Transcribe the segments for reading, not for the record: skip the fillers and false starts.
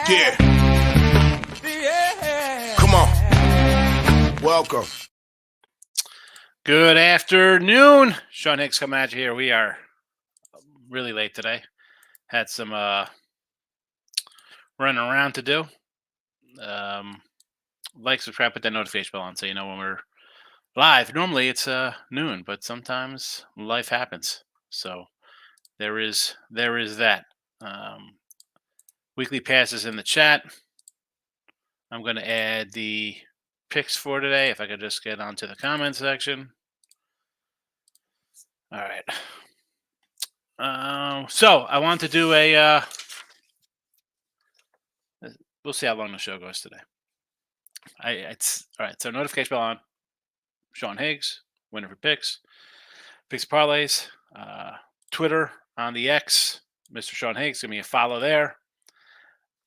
Yeah. Come on. Welcome. Good afternoon. Sean Higgs coming at you here. We are really late today. Had some running around to do. Like, subscribe, put that notification bell on so you know when we're live. Normally it's noon, but sometimes life happens. So there is that. Weekly passes in the chat. I'm going to add the picks for today. If I could just get onto the comment section. All right. So I want to do a. We'll see how long the show goes today. It's all right. So notification bell on. Sean Higgs, winner for picks parlays. Twitter on the X, Mr. Sean Higgs. Give me a follow there.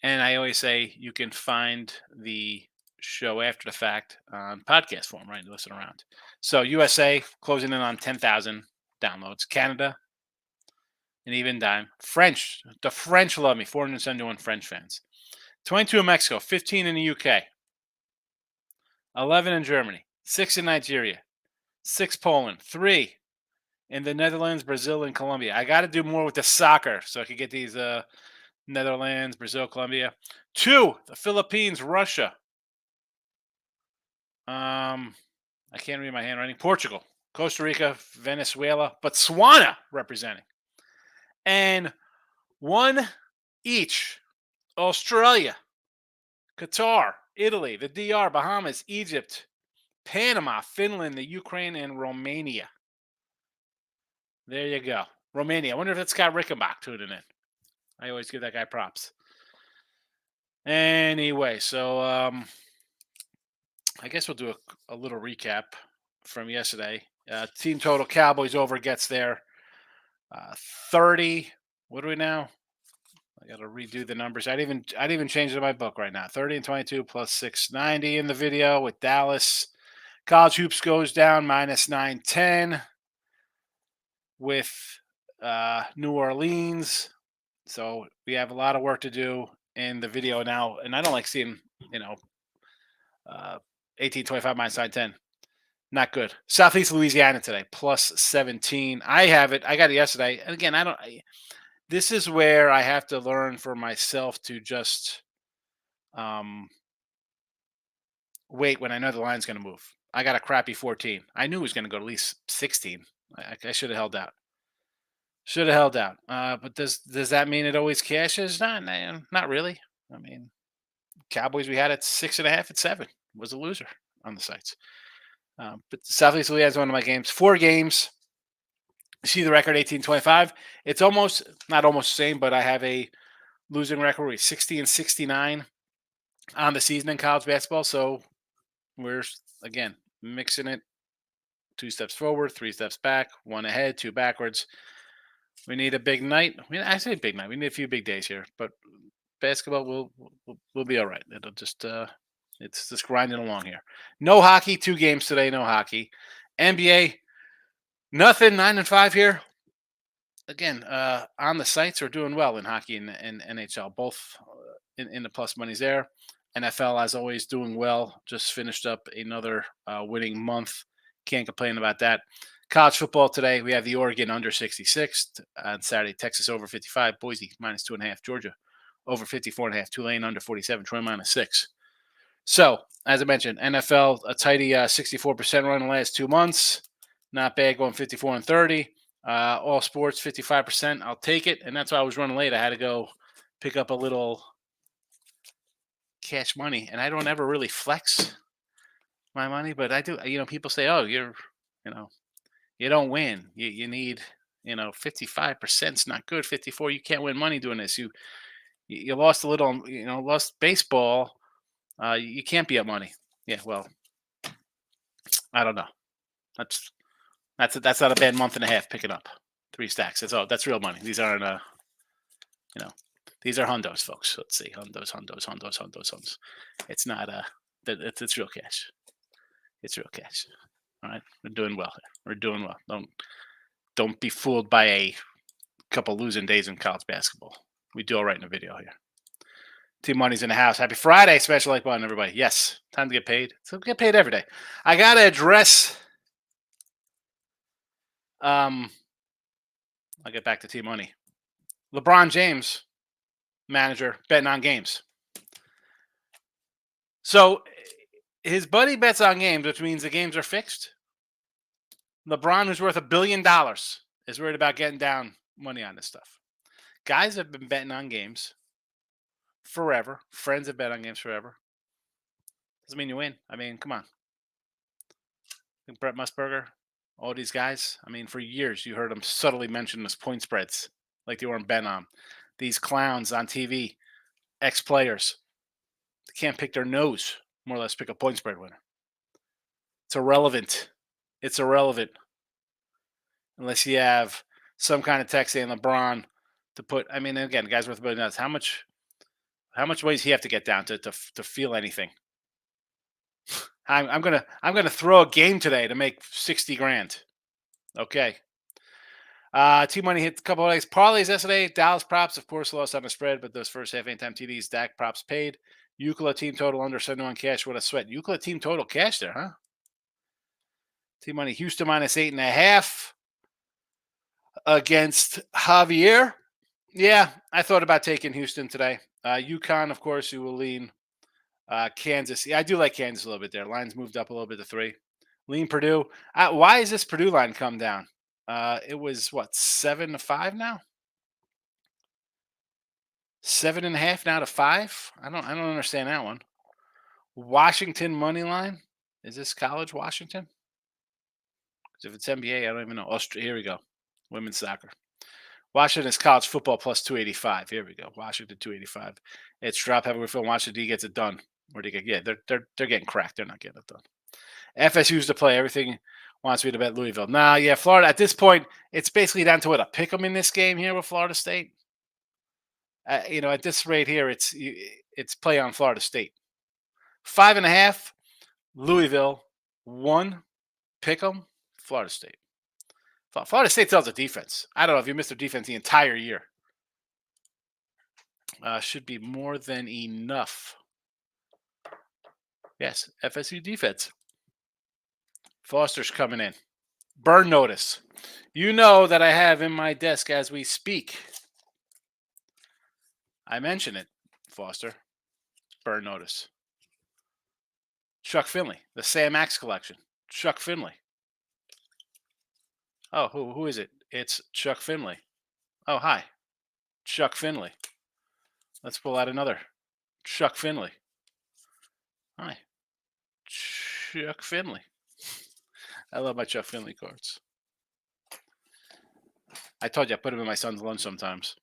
And I always say you can find the show after the fact on podcast form, right? Listen around. So USA closing in on 10,000 downloads. Canada, an even dime. French, the French love me. 471 French fans. 22 in Mexico, 15 in the UK, 11 in Germany, 6 in Nigeria, 6 Poland, 3 in the Netherlands, Brazil, and Colombia. I got to do more with the soccer so I could get these Netherlands, Brazil, Colombia. 2, the Philippines, Russia. I can't read my handwriting. Portugal, Costa Rica, Venezuela, Botswana representing. And 1 each. Australia, Qatar, Italy, the DR, Bahamas, Egypt, Panama, Finland, the Ukraine, and Romania. There you go. Romania. I wonder if it's Scott Rickenbach tuning in. I always give that guy props. Anyway, so I guess we'll do a little recap from yesterday. Team total Cowboys over gets there 30. What are we now? I got to redo the numbers. I'd even change it in my book right now. 30 and 22 plus 690 in the video with Dallas. College hoops goes down minus 910 with New Orleans. So we have a lot of work to do in the video now. And I don't like seeing, 1825 minus 910. Not good. Southeast Louisiana today, plus 17. I have it. I got it yesterday. And again, this is where I have to learn for myself to just wait when I know the line's going to move. I got a crappy 14. I knew it was going to go at least 16. I should have held out. But does that mean it always cashes? Not really. I mean, Cowboys we had at 6.5 at 7 was a loser on the sites. But Southeast Louisiana is one of my games. 4 games. See the record 18-25. It's not almost the same, but I have a losing record. We're 60 and 69 on the season in college basketball. So we're again mixing it. 2 steps forward, 3 steps back, 1 ahead, 2 backwards. We need a big night. I say big night. We need a few big days here, but basketball will be all right. It'll just it's just grinding along here. No hockey. 2 games today. No hockey. NBA. Nothing. 9-5 here. Again, on the sites are doing well in hockey and NHL. Both in the plus money's there. NFL, as always, doing well. Just finished up another winning month. Can't complain about that. College football today, we have the Oregon under 66. On Saturday, Texas over 55. Boise minus 2.5. Georgia over 54.5. Tulane under 47. Troy minus 6. So, as I mentioned, NFL, a tidy 64% run in the last 2 months. Not bad, going 54 and 30. All sports, 55%. I'll take it. And that's why I was running late. I had to go pick up a little cash money. And I don't ever really flex my money, but I do. People say, oh, you don't win. You need, 55% is not good. 54, you can't win money doing this. You lost a little, lost baseball. You can't be up money. Yeah, well, I don't know. That's not a bad month and a half picking up 3 stacks. That's real money. These aren't these are hundos, folks. Let's see, hundos. It's not it's real cash. It's real cash. All right, we're doing well here. We're doing well. Don't be fooled by a couple losing days in college basketball. We do all right in the video here. Team Money's in the house. Happy Friday. Special like button, everybody. Yes, time to get paid. So get paid every day. I got to address. I'll get back to Team Money. LeBron James, manager, betting on games. So his buddy bets on games, which means the games are fixed. LeBron, who's worth $1 billion, is worried about getting down money on this stuff. Guys have been betting on games forever. Friends have bet on games forever. Doesn't mean you win. I mean, come on. Brett Musburger, all these guys. I mean, for years you heard them subtly mention this point spreads like they weren't bet on. These clowns on TV, ex-players, they can't pick their nose, more or less pick a point spread winner. It's irrelevant. It's irrelevant. Unless you have some kind of text saying LeBron to put. I mean, again, guys worth $1 billion. How much weight does he have to get down to feel anything? I'm gonna throw a game today to make 60 grand. Okay. Team Money hit a couple of parlays yesterday. Dallas props, of course, lost on the spread, but those first half anytime TDs, Dak props paid. Euclid team total under 71 cash. What a sweat. Euclid team total cash there, huh? Team Money Houston -8.5 against Javier. Yeah, I thought about taking Houston today. UConn, of course, you will lean. Kansas. Yeah, I do like Kansas a little bit there. Line's moved up a little bit to 3. Lean Purdue. Why is this Purdue line come down? It was what, 7-5 now? 7.5 now to 5. I don't understand that one. Washington money line. Is this college Washington? Because if it's NBA, I don't even know. Here we go. Women's soccer. Washington is college football plus 285. Here we go. Washington 285. It's drop heavy. We feel Washington D gets it done. Where do you get? Yeah, they're getting cracked. They're not getting it done. FSU's to play. Everything wants me to bet Louisville. Nah, yeah, Florida. At this point, it's basically down to what, a pick 'em in this game here with Florida State. At this rate here, it's play on Florida State. 5.5, Louisville. 1, pick 'em, Florida State. Florida State tells the defense. I don't know if you missed their defense the entire year. Should be more than enough. Yes, FSU defense. Foster's coming in. Burn notice. You know that I have in my desk as we speak. I mention it, Foster. Burn notice. Chuck Finley, the Sam Axe collection. Chuck Finley. Oh, who is it? It's Chuck Finley. Oh, hi. Chuck Finley. Let's pull out another. Chuck Finley. Hi. Chuck Finley. I love my Chuck Finley cards. I told you I put them in my son's lunch sometimes.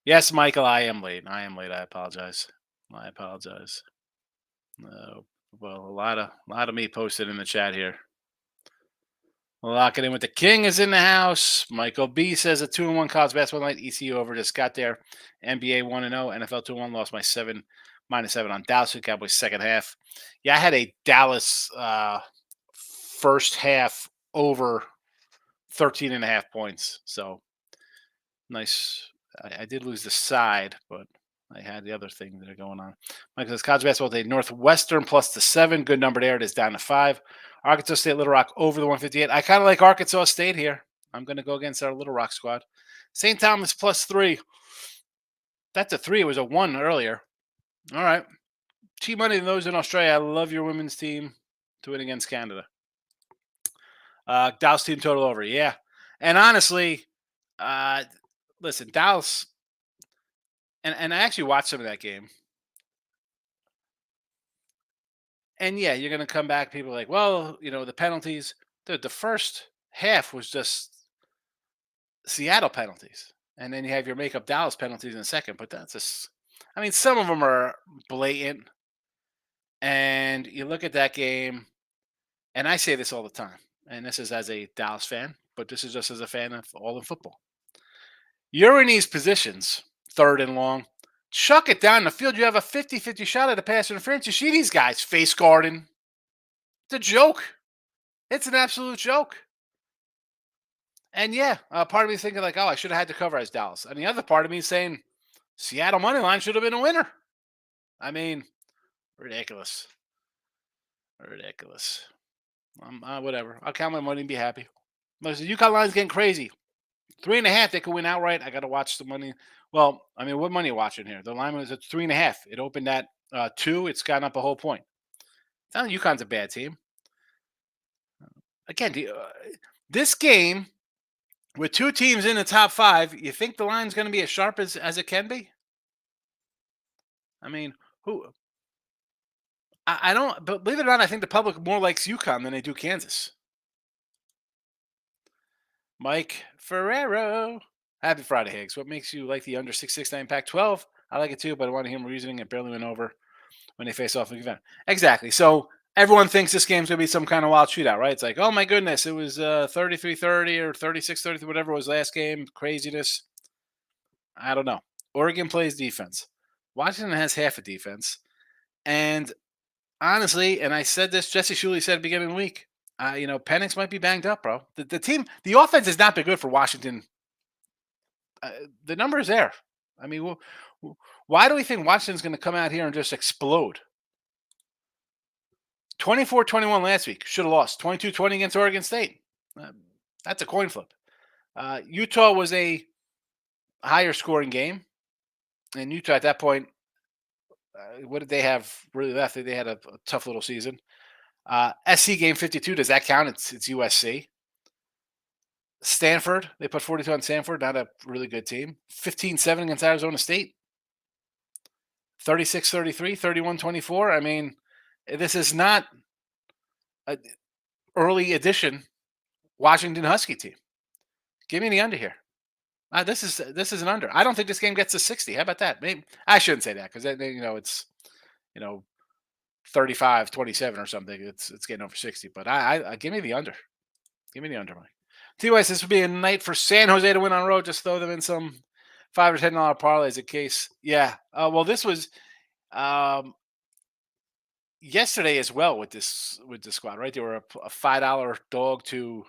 Yes, Michael, I am late. I apologize. Well, a lot of me posted in the chat here. Locking in with the King is in the house. Michael B says a 2-1 college basketball night. ECU over just got there. NBA 1-0. NFL 2-1. Lost my -7 on Dallas. Cowboys second half. Yeah, I had a Dallas first half over 13.5 points. So nice. I did lose the side, but I had the other thing that are going on. Michael says college basketball today. Northwestern plus the 7. Good number there. It is down to 5. Arkansas State Little Rock over the 158. I kind of like Arkansas State here. I'm going to go against our Little Rock squad. St. Thomas plus 3. That's a 3. It was a 1 earlier. All right. Team Money and those in Australia. I love your women's team to win against Canada. Dallas team total over. Yeah. And honestly, listen, Dallas, and I actually watched some of that game. And yeah, you're going to come back. People are like, well, the penalties. Dude, the first half was just Seattle penalties. And then you have your makeup Dallas penalties in a second. But that's just, some of them are blatant. And you look at that game, and I say this all the time. And this is as a Dallas fan, but this is just as a fan of all of football. You're in these positions, 3rd and long. Chuck it down the field. You have a 50-50 shot at a pass interference. You see these guys face guarding. It's a joke. It's an absolute joke. And yeah, part of me is thinking like, oh, I should have had to cover as Dallas. And the other part of me is saying Seattle money line should have been a winner. I mean, ridiculous, ridiculous. Whatever. I'll count my money and be happy. Listen, UConn line's getting crazy. 3.5, they could win outright. I got to watch the money. Well, I mean, what money are you watching here? The line was at 3.5. It opened at 2. It's gone up a whole point. It's not like UConn's a bad team. Again, this game with two teams in the top 5, you think the line's going to be as sharp as it can be? I mean, who? I don't. But believe it or not, I think the public more likes UConn than they do Kansas. Mike Ferrero. Happy Friday, Higgs. What makes you like the under 669 Pac 12? I like it too, but I want to hear him reasoning it barely went over when they face off in the event. Exactly. So everyone thinks this game's going to be some kind of wild shootout, right? It's like, oh my goodness, it was 33-30 or 36-33, whatever it was last game. Craziness. I don't know. Oregon plays defense. Washington has half a defense. And honestly, and I said this, Jesse Shuley said at the beginning of the week, Penix might be banged up, bro. The team, the offense has not been good for Washington. The number is there. I mean, why do we think Washington's going to come out here and just explode? 24-21 last week. Should have lost. 22-20 against Oregon State. That's a coin flip. Utah was a higher scoring game. And Utah at that point, what did they have really left? They had a tough little season. SC game 52. Does that count? It's USC. Stanford, they put 42 on Stanford. Not a really good team. 15-7 against Arizona State. 36-33, 31-24. I mean, this is not an early edition Washington Husky team. Give me the under here. This is an under. I don't think this game gets to 60. How about that? Maybe I shouldn't say that because it's 35-27 or something. It's getting over 60. But I give me the under. Give me the under, Mike. T-Wise, this would be a night for San Jose to win on the road. Just throw them in some $5 or $10 parlays in case. Yeah. Well, this was yesterday as well with this squad, right? They were a $5 dog to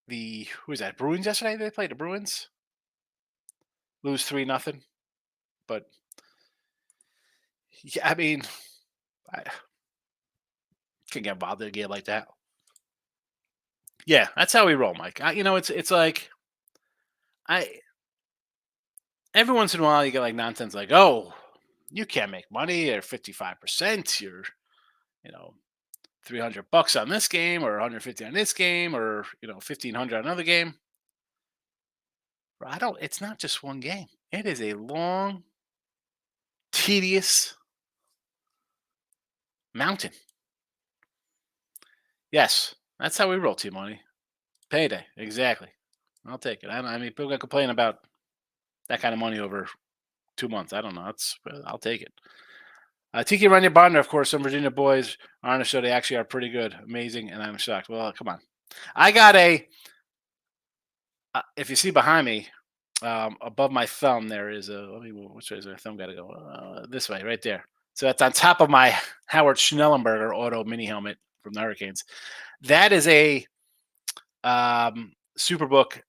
the who is that Bruins yesterday. They played the Bruins, lose 3-0. But yeah, I mean, I can get involved in a game like that. Yeah, that's how we roll, Mike. It's like I every once in a while you get like nonsense like, oh, you can't make money at 55%. You're, you know, $300 on this game or 150 on this game or 1,500 on another game. I don't. It's not just one game. It is a long, tedious mountain. Yes, that's how we roll, T-Money. Payday, exactly. I'll take it. I mean, people can complain about that kind of money over 2 months. I don't know. I'll take it. Tiki Rania Bonder, of course, some Virginia boys are on the show. They actually are pretty good, amazing, and I'm shocked. Well, come on. I got if you see behind me, above my thumb, there is which way is my thumb got to go? This way, right there. So that's on top of my Howard Schnellenberger auto mini helmet from the Hurricanes. That is a Superbook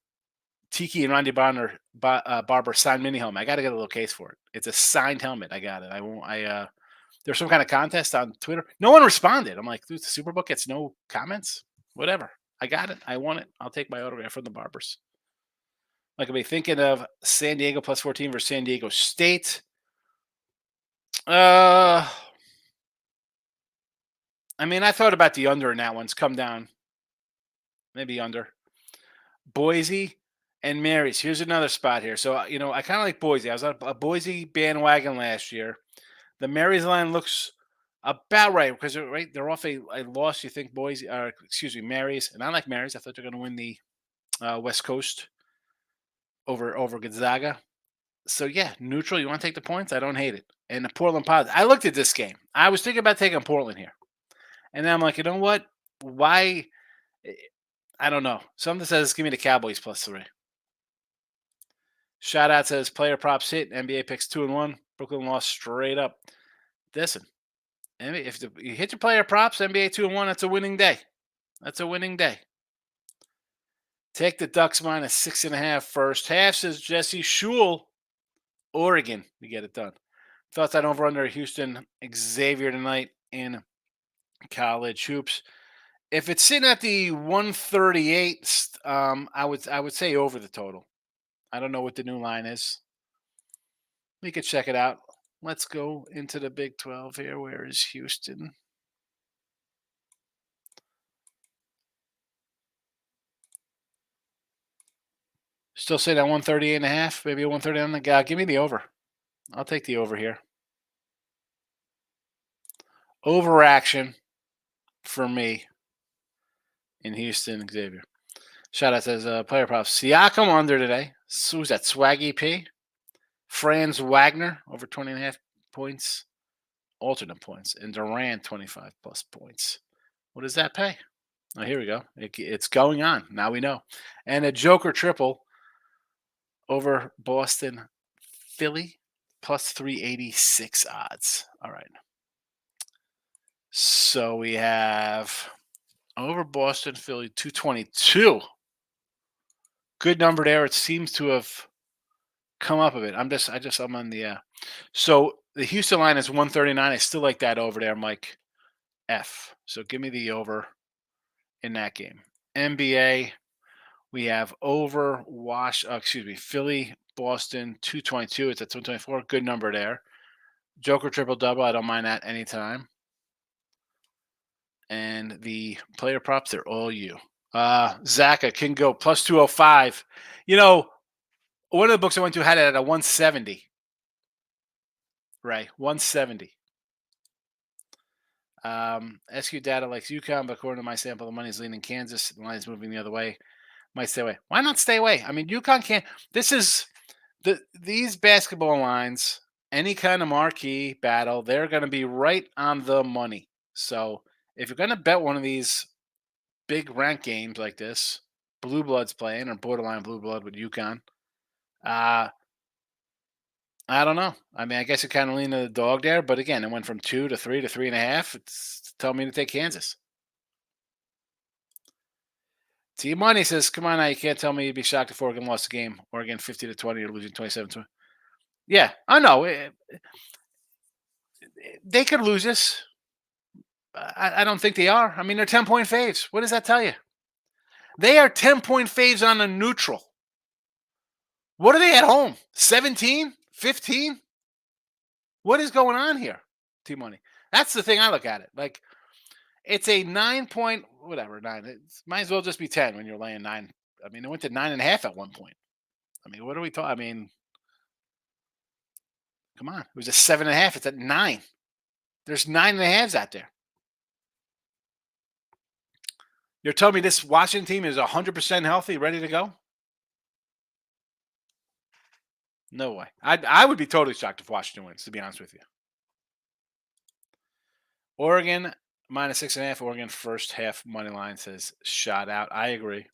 Tiki and Randy Barber signed mini helmet. I got to get a little case for it. It's a signed helmet. I got it. I won't. There's some kind of contest on Twitter. No one responded. I'm like, dude, the Superbook gets no comments. Whatever. I got it. I want it. I'll take my autograph from the Barbers. Like, I'll be thinking of San Diego plus 14 versus San Diego State. I mean, I thought about the under in that one's come down. Maybe under. Boise and Mary's. Here's another spot here. So, I kind of like Boise. I was on a Boise bandwagon last year. The Mary's line looks about right because they're off a loss. You think Boise, Mary's, and I like Mary's. I thought they're going to win the West Coast over Gonzaga. So yeah, neutral. You want to take the points? I don't hate it. And the Portland Pods. I looked at this game. I was thinking about taking Portland here, and then I'm like, you know what? Why? I don't know. Something says give me the Cowboys plus 3. Shout out says player props hit. NBA picks 2-1. Brooklyn lost straight up. Listen, if you hit your player props, NBA 2-1, that's a winning day. That's a winning day. Take the Ducks minus 6.5 first half, says Jesse Shule. Oregon, we get it done. Thoughts on over under Houston Xavier tonight in college hoops. If it's sitting at the 138, I would say over the total. I don't know what the new line is. We could check it out. Let's go into the Big 12 here. Where is Houston? Still sitting at 138.5, maybe a 130 on the guy. Give me the over. I'll take the over here. Overaction for me in Houston, Xavier. Shout out to player props. Siakam under today. So who's that? Swaggy P. Franz Wagner over 20.5 points. Alternate points. And Durant 25 plus points. What does that pay? Oh, here we go. It's going on. Now we know. And a Joker triple over Boston, Philly, plus 386 odds. All right. So we have over Boston, Philly, 222. Good number there. It seems to have come up a bit. I'm on the. So the Houston line is 139. I still like that over there, Mike F. So give me the over in that game. NBA, we have over Philly, Boston, 222. It's at 224. Good number there. Joker triple double. I don't mind that anytime. And the player props, they're all you. Zaka can go plus 205. You know, one of the books I went to had it at a 170. Right, 170. SQ data likes UConn, but according to my sample, the money's leaning Kansas. The line's moving the other way. Might stay away. Why not stay away? I mean, UConn can't. This is these basketball lines. Any kind of marquee battle, they're going to be right on the money. So if you're going to bet one of these big rank games like this, Blue Bloods playing or borderline Blue Blood with UConn, I don't know. I mean, I guess it kind of leaned to the dog there, but again, it went from 2 to 3 to 3.5. It's telling me to take Kansas. T Money says, "Come on now, you can't tell me you'd be shocked if Oregon lost the game. Oregon 50 to 20, or losing 27-20. Yeah, I know. They could lose this. I don't think they are. I mean, they're 10-point faves. What does that tell you? They are 10-point faves on a neutral. What are they at home? 17? 15? What is going on here, T Money? That's the thing I look at it. Like, it's a 9-point, whatever, 9. It might as well just be 10 when you're laying 9. I mean, it went to 9.5 at one point. I mean, what are we talking? I mean, come on. It was a 7.5. It's at 9. There's 9.5s out there. You're telling me this Washington team is 100% healthy, ready to go? No way. I would be totally shocked if Washington wins, to be honest with you. Oregon minus 6.5. Oregon first half money line says shot out. I agree.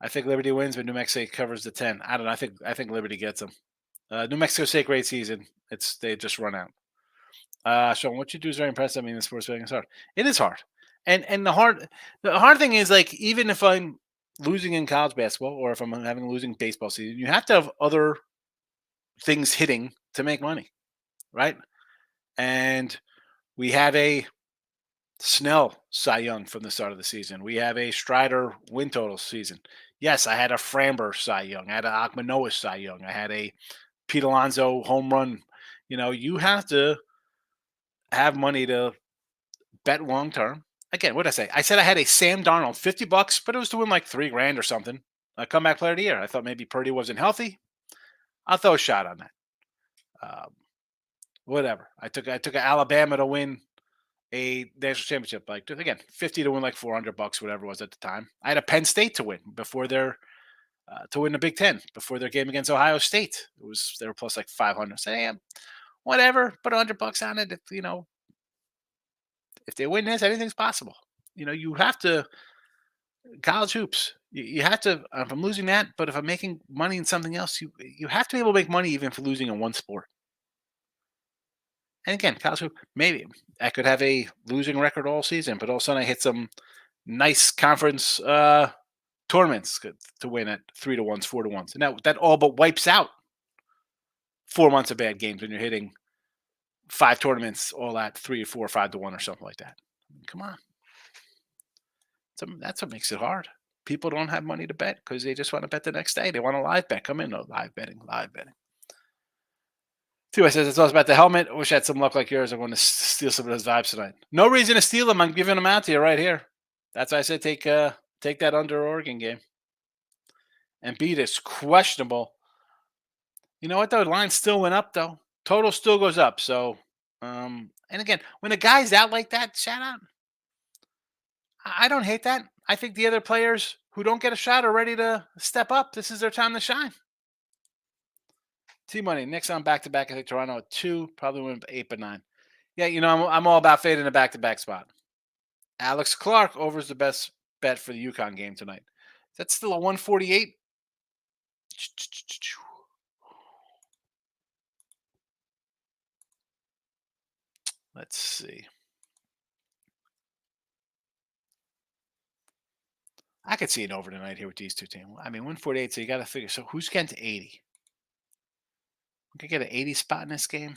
I think Liberty wins, but New Mexico covers the 10. I don't know. I think Liberty gets them. New Mexico State great season. They just run out. Sean, what you do is very impressive. I mean, the sports betting is hard. It is hard, and the hard thing is, like, even if I'm losing in college basketball or if I'm having a losing baseball season, you have to have other things hitting to make money, right? And we have a Snell Cy Young from the start of the season. We have a Strider win total season. Yes, I had a Framber Cy Young. I had an Akmanoa Cy Young. I had a Pete Alonso home run. You have to have money to bet long term. Again, what did I say? I said I had a Sam Darnold $50, but it was to win like $3,000 or something. A comeback player of the year. I thought maybe Purdy wasn't healthy. I'll throw a shot on that. Whatever. I took an Alabama to win a national championship, like, again, 50 to win like $400, whatever it was at the time. I had a Penn State to win before to win the Big Ten before their game against Ohio State. They were plus like 500. So yeah, whatever, put $100 on it. If they win this, anything's possible. You have to college hoops. You have to. If I'm losing that, but if I'm making money in something else, you have to be able to make money even for losing in one sport. And again, college hoop, maybe I could have a losing record all season, but all of a sudden I hit some nice conference tournaments to win at 3 to 1s, 4 to 1s, and that all but wipes out 4 months of bad games when you're hitting 5 tournaments all at 3 or 4 or 5 to 1 or something like that. Come on, that's what makes it hard. People don't have money to bet because they just want to bet the next day. They want a live bet. Come in, no live betting, live betting. T.Y. says it's all about the helmet. I wish I had some luck like yours. I'm going to steal some of those vibes tonight. No reason to steal them. I'm giving them out to you right here. That's why I said take that under Oregon game. And beat is questionable. You know what though? The line still went up though. Total still goes up. So, and again, when a guy's out like that, shout out. I don't hate that. I think the other players who don't get a shot are ready to step up. This is their time to shine. T Money, Knicks on back to back. I think Toronto at 2, probably win 8 but 9. Yeah, I'm all about fading a back to back spot. Alex Clark over is the best bet for the UConn game tonight. That's still a 148. Let's see. I could see it over tonight here with these two teams. I mean, 148, so you got to figure. So who's getting to 80? We could get an 80 spot in this game.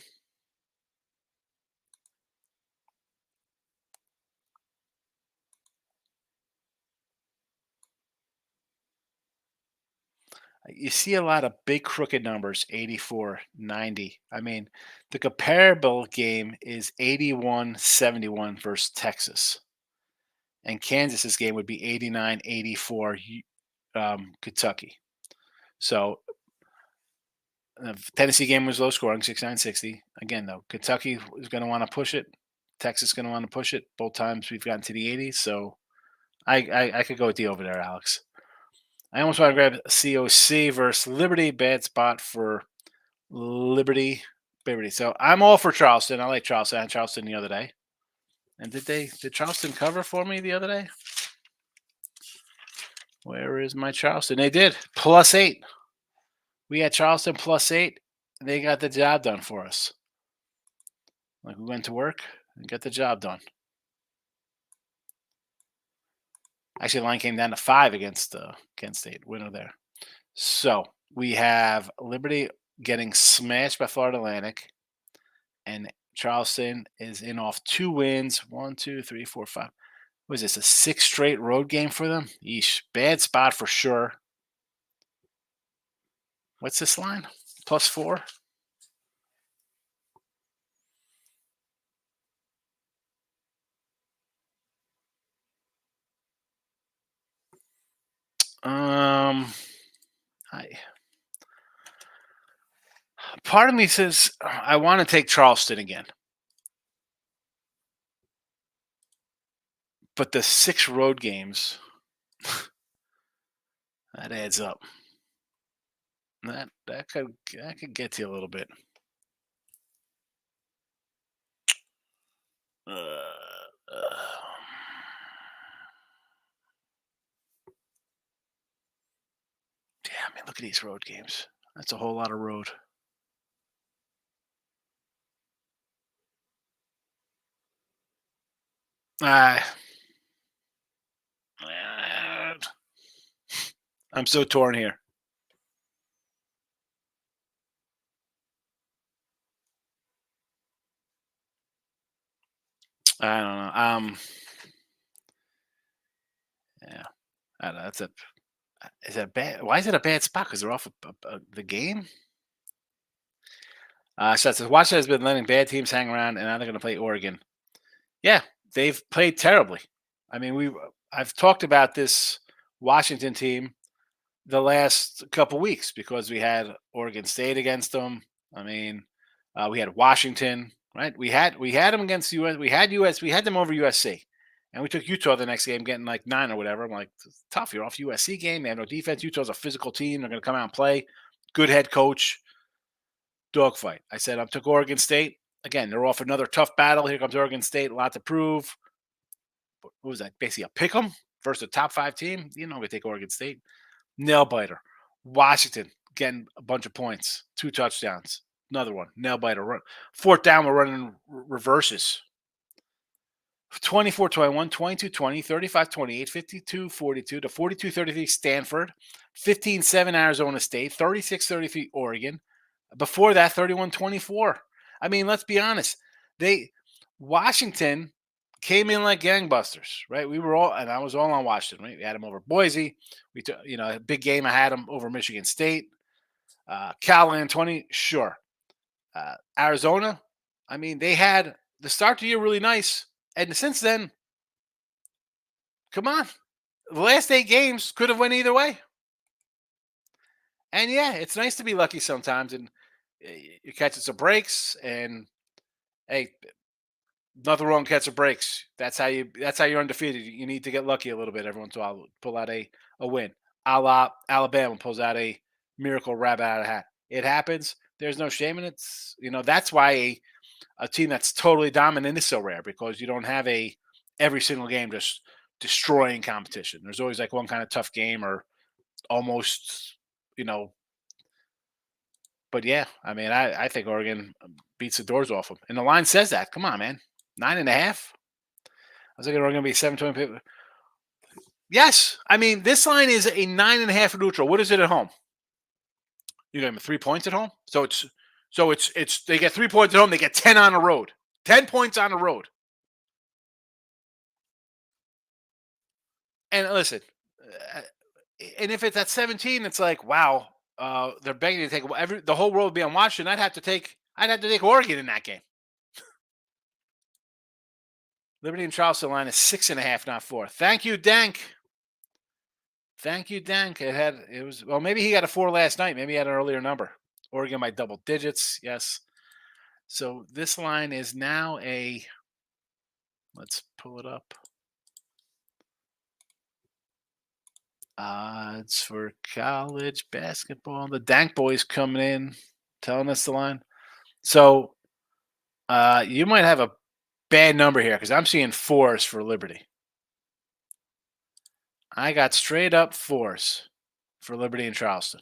You see a lot of big crooked numbers, 84, 90. I mean, the comparable game is 81-71 versus Texas. And Kansas's game would be 89-84 Kentucky. So the Tennessee game was low scoring, 69-60. Again, though, Kentucky is going to want to push it. Texas is going to want to push it. Both times we've gotten to the 80s. So I could go with the over there, Alex. I almost want to grab COC versus Liberty. Bad spot for Liberty. So I'm all for Charleston. I like Charleston. I had Charleston the other day. And did Charleston cover for me the other day? Where is my Charleston? They did. +8. We had Charleston +8. They got the job done for us. Like we went to work and got the job done. Actually, the line came down to 5 against Kent State. Winner there. So we have Liberty getting smashed by Florida Atlantic, and Charleston is in off 2 wins. 1, 2, 3, 4, 5. What is this? A 6 straight road game for them? Yeesh. Bad spot for sure. What's this line? +4? Part of me says I want to take Charleston again. But the 6 road games, that adds up. That could get to you a little bit. Damn, man, look at these road games. That's a whole lot of road. I'm so torn here. I don't know. Yeah, I don't know, that's a. Is that bad? Why is it a bad spot? Because they're off the game. So it says Washington has been letting bad teams hang around, and now they're going to play Oregon. Yeah, they've played terribly. I mean, I've talked about this Washington team the last couple weeks because we had Oregon State against them. I mean, we had Washington, right? We had them against US. We had them over USC, and we took Utah the next game, getting like 9 or whatever. I'm like, tough. You're off USC game. They have no defense. Utah's a physical team. They're going to come out and play. Good head coach. Dogfight. I said I took Oregon State. Again, they're off another tough battle. Here comes Oregon State. A lot to prove. What was that? Basically a pick 'em versus a top 5 team. You know, we take Oregon State. Nail biter. Washington getting a bunch of points. 2 touchdowns. Another one. Nail biter. 4th down, we're running reverses. 24 21, 22 20, 35 28, 52 42 to 42 33 Stanford, 15-7 Arizona State, 36-33 Oregon. Before that, 31-24. I mean, let's be honest. They Washington came in like gangbusters, right? We were all, and I was all on Washington, right? We had them over Boise. We took, a big game. I had them over Michigan State. Cal and 20, sure. Arizona, I mean, they had the start to the year really nice. And since then, come on. The last 8 games could have went either way. And yeah, it's nice to be lucky sometimes, and you catch some breaks. And hey, nothing wrong catching breaks. That's how you're undefeated. You need to get lucky a little bit every once in a while. Pull out a win. A la Alabama pulls out a miracle rabbit out of the hat. It happens. There's no shame in it. That's why a team that's totally dominant is so rare, because you don't have a every single game just destroying competition. There's always like one kind of tough game or almost, you know. But yeah, I mean, I think Oregon beats the doors off them, and the line says that. Come on, man, 9.5. I was thinking we're going to be 7.20. Yes, I mean this line is a 9.5 neutral. What is it at home? You got 3 points at home, so it's they get 3 points at home. They get 10 on the road. 10 points on the road. And listen, uh, and if it's at 17, it's like wow, they're begging to take the whole world would be on Washington. I'd have to take Oregon in that game. Liberty and Charleston line is 6.5, not 4. Thank you, Dank. Thank you, Dank. It was well, maybe he got a 4 last night. Maybe he had an earlier number. Oregon by double digits. Yes. So this line is now let's pull it up. Odds for college basketball. The Dank boys coming in, telling us the line. So you might have a bad number here because I'm seeing 4s for Liberty. I got straight up 4s for Liberty and Charleston.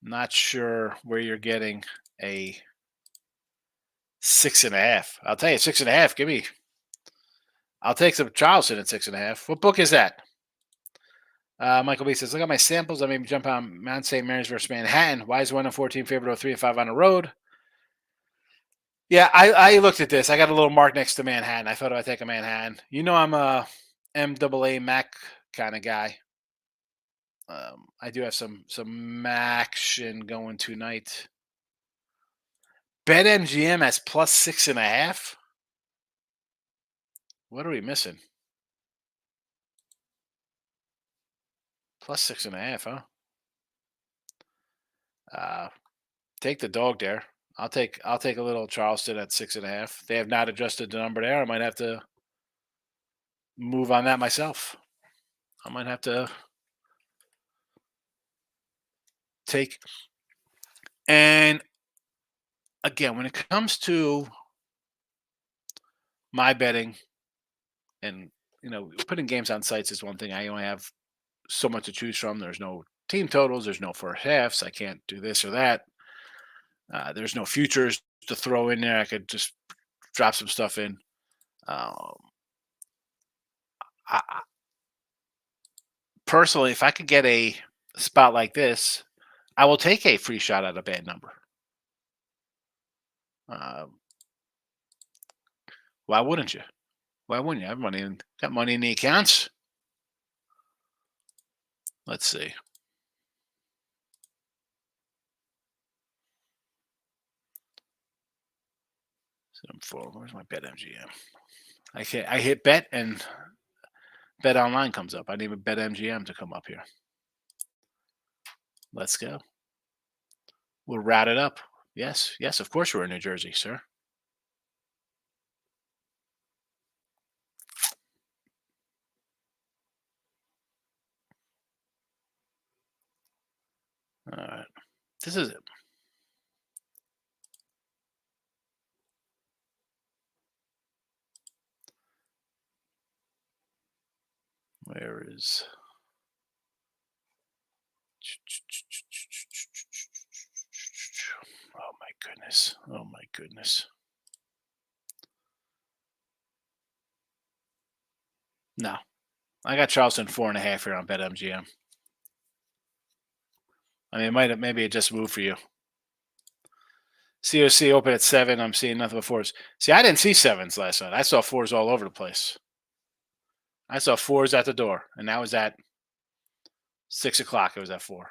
Not sure where you're getting a 6.5. I'll tell you, 6.5. I'll take some Charleston at 6.5. What book is that? Michael B says, look at my samples. I maybe jump on Mount St. Mary's versus Manhattan. Why is 1-14 favorite over 3-5 on the road? Yeah, I looked at this. I got a little mark next to Manhattan. I thought I'd take a Manhattan. I'm a MAA Mac kind of guy. I do have some action going tonight. Bet MGM has plus 6.5. What are we missing? Plus 6.5, huh? Take the dog there. I'll take a little Charleston at 6.5. They have not adjusted the number there. I might have to move on that myself. I might have to take. And again, when it comes to my betting, and putting games on sites is one thing. I only have so much to choose from. There's no team totals. There's no first halves. I can't do this or that. There's no futures to throw in there. I could just drop some stuff in. Personally, if I could get a spot like this, I will take a free shot at a bad number. Why wouldn't you? Why wouldn't you? I have got money in the accounts. Let's see. 7-4. Where's my bet MGM? I hit bet and bet online comes up. I need a bet MGM to come up here. Let's go. We'll route it up. Yes, of course we're in New Jersey, sir. All right. This is it. Where is... Oh my goodness. No, I got Charleston 4.5 here on BetMGM. I mean, maybe it just moved for you. COC open at 7. I'm seeing nothing but fours. See, I didn't see sevens last night. I saw fours all over the place. I saw fours at the door, and that was at 6 o'clock. It was at 4.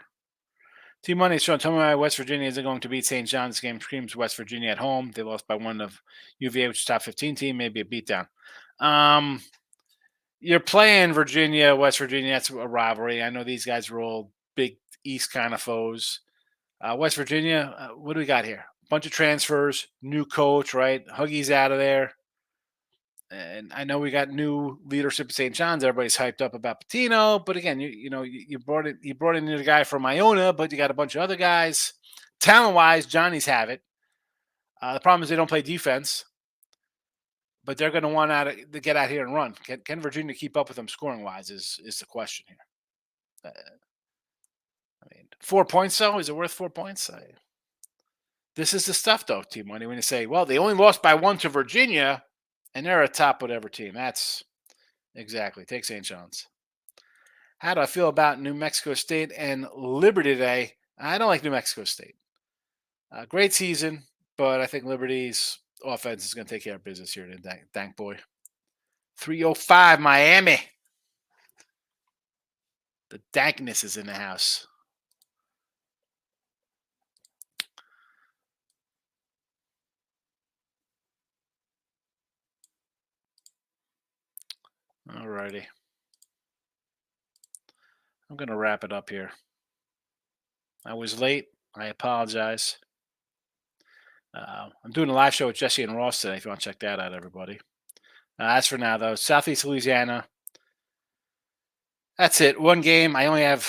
Team Money is showing. Tell me why West Virginia isn't going to beat St. John's. Game screams West Virginia at home. They lost by one of UVA, which is top 15 team. Maybe a beatdown. Um, you're playing Virginia, West Virginia. That's a rivalry. I know these guys are all big East kind of foes. West Virginia, what do we got here? Bunch of transfers, new coach, right? Huggy's out of there. And I know we got new leadership at St. John's. Everybody's hyped up about Patino, but again, you brought in the guy from Iona, but you got a bunch of other guys. Talent wise, Johnny's have it. The problem is they don't play defense, but they're going to want to get out here and run. Can Virginia keep up with them scoring wise? Is the question here. I mean, 4 points though, is it worth 4 points? This is the stuff though, Team Money. When you say, well, they only lost by one to Virginia, and they're a top whatever team. That's exactly. Take St. John's. How do I feel about New Mexico State and Liberty today? I don't like New Mexico State. Great season, but I think Liberty's offense is going to take care of business here today. Thank boy. 305 Miami. The dankness is in the house. All righty. I'm going to wrap it up here. I was late. I apologize. I'm doing a live show with Jesse and Ross today. If you want to check that out, everybody. As for now, though, Southeast Louisiana. That's it. One game. I only have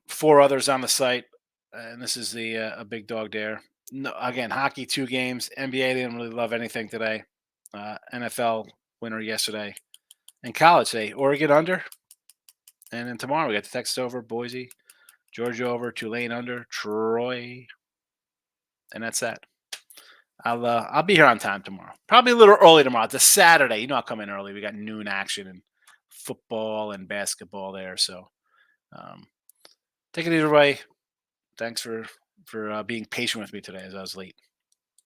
4 others on the site, and this is the a big dog there. No, again, hockey 2 games. NBA didn't really love anything today. NFL winner yesterday, and college today. Oregon under, and then tomorrow we got the Texas over, Boise, Georgia over, Tulane under, Troy, and that's that. I'll be here on time tomorrow. Probably a little early tomorrow. It's a Saturday. You know I'll come in early. We got noon action and football and basketball there. So um, take it either way. Thanks for being patient with me today as I was late.